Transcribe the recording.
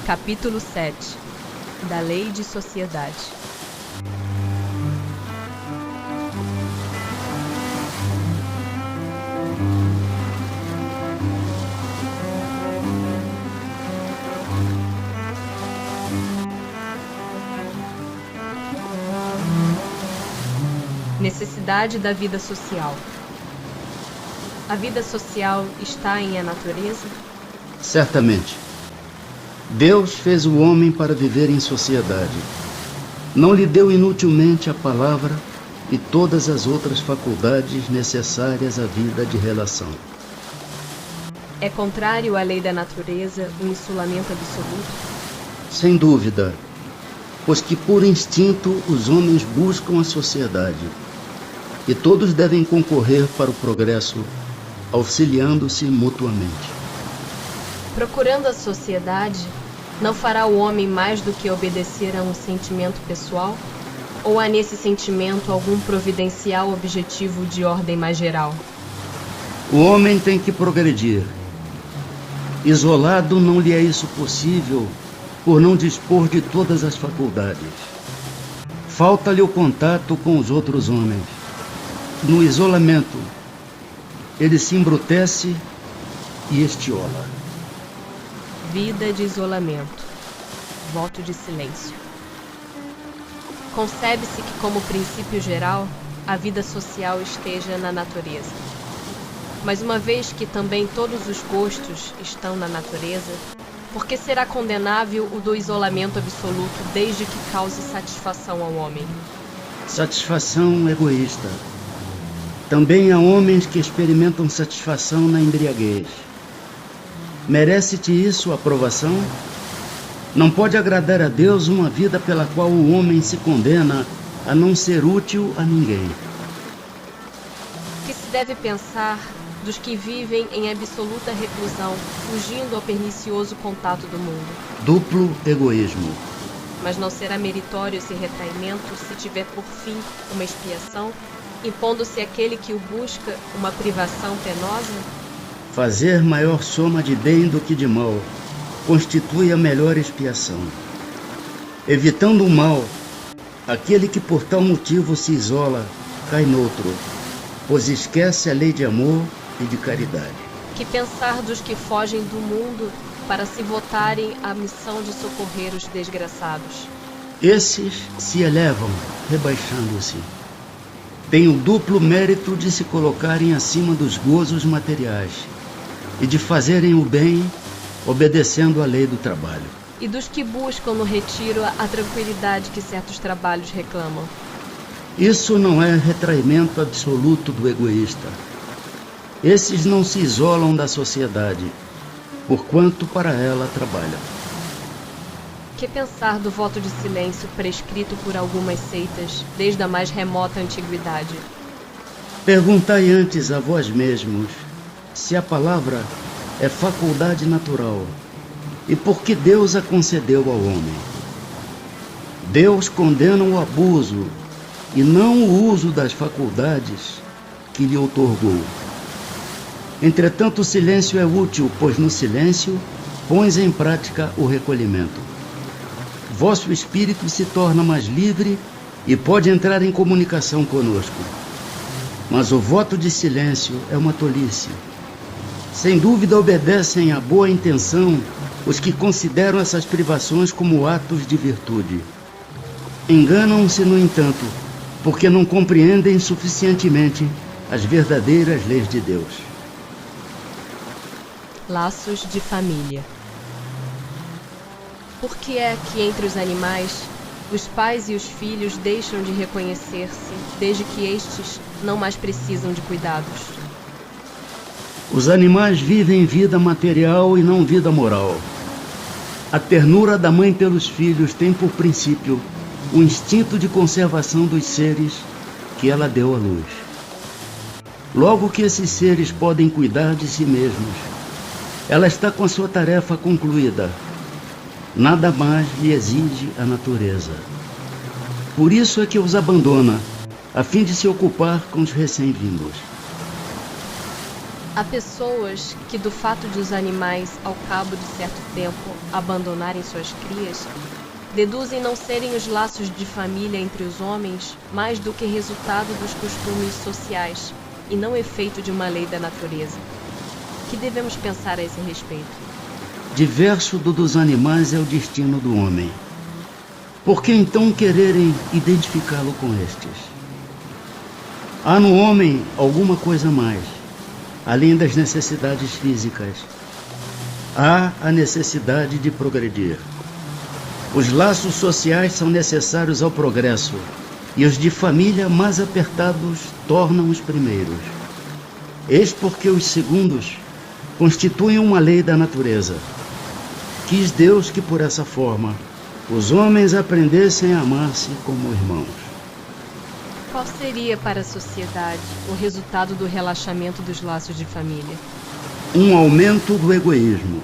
Capítulo 7 da Lei de Sociedade. Necessidade da vida social. A vida social está em a natureza? Certamente. Deus fez o homem para viver em sociedade. Não lhe deu inutilmente a palavra e todas as outras faculdades necessárias à vida de relação. É contrário à lei da natureza o insulamento absoluto? Sem dúvida, pois que por instinto os homens buscam a sociedade, e todos devem concorrer para o progresso, auxiliando-se mutuamente. Procurando a sociedade, não fará o homem mais do que obedecer a um sentimento pessoal? Ou há nesse sentimento algum providencial objetivo de ordem mais geral? O homem tem que progredir. Isolado não lhe é isso possível, por não dispor de todas as faculdades. Falta-lhe o contato com os outros homens. No isolamento, ele se embrutece e estiola. Vida de isolamento. Voto de silêncio. Concebe-se que, como princípio geral, a vida social esteja na natureza. Mas uma vez que também todos os gostos estão na natureza, por que será condenável o do isolamento absoluto desde que cause satisfação ao homem? Satisfação egoísta. Também há homens que experimentam satisfação na embriaguez. Merece-te isso aprovação? Não pode agradar a Deus uma vida pela qual o homem se condena a não ser útil a ninguém. Que se deve pensar dos que vivem em absoluta reclusão, fugindo ao pernicioso contato do mundo? Duplo egoísmo. Mas não será meritório esse retraimento se tiver por fim uma expiação, impondo-se àquele que o busca uma privação penosa? Fazer maior soma de bem do que de mal constitui a melhor expiação. Evitando o mal, aquele que por tal motivo se isola cai noutro, pois esquece a lei de amor e de caridade. Que pensar dos que fogem do mundo para se votarem à missão de socorrer os desgraçados? Esses se elevam, rebaixando-se. Têm o duplo mérito de se colocarem acima dos gozos materiais e de fazerem o bem, obedecendo à lei do trabalho. E dos que buscam no retiro a tranquilidade que certos trabalhos reclamam? Isso não é retraimento absoluto do egoísta. Esses não se isolam da sociedade, porquanto para ela trabalham. Que pensar do voto de silêncio prescrito por algumas seitas desde a mais remota antiguidade? Perguntai antes a vós mesmos se a palavra é faculdade natural e por que Deus a concedeu ao homem. Deus condena o abuso e não o uso das faculdades que lhe outorgou. Entretanto, o silêncio é útil, pois no silêncio pões em prática o recolhimento. Vosso espírito se torna mais livre e pode entrar em comunicação conosco. Mas o voto de silêncio é uma tolice. Sem dúvida obedecem à boa intenção os que consideram essas privações como atos de virtude. Enganam-se, no entanto, porque não compreendem suficientemente as verdadeiras leis de Deus. Laços de família. Por que é que entre os animais, os pais e os filhos deixam de reconhecer-se, desde que estes não mais precisam de cuidados? Os animais vivem vida material e não vida moral. A ternura da mãe pelos filhos tem por princípio o instinto de conservação dos seres que ela deu à luz. Logo que esses seres podem cuidar de si mesmos, ela está com a sua tarefa concluída. Nada mais lhe exige a natureza. Por isso é que os abandona, a fim de se ocupar com os recém-vindos. Há pessoas que, do fato de os animais, ao cabo de certo tempo, abandonarem suas crias, deduzem não serem os laços de família entre os homens mais do que resultado dos costumes sociais e não efeito de uma lei da natureza. O que devemos pensar a esse respeito? Diverso do dos animais é o destino do homem. Por que então quererem identificá-lo com estes? Há no homem alguma coisa mais, além das necessidades físicas. Há a necessidade de progredir. Os laços sociais são necessários ao progresso, e os de família mais apertados tornam os primeiros. Eis porque os segundos constituem uma lei da natureza. Quis Deus que, por essa forma, os homens aprendessem a amar-se como irmãos. Qual seria para a sociedade o resultado do relaxamento dos laços de família? Um aumento do egoísmo.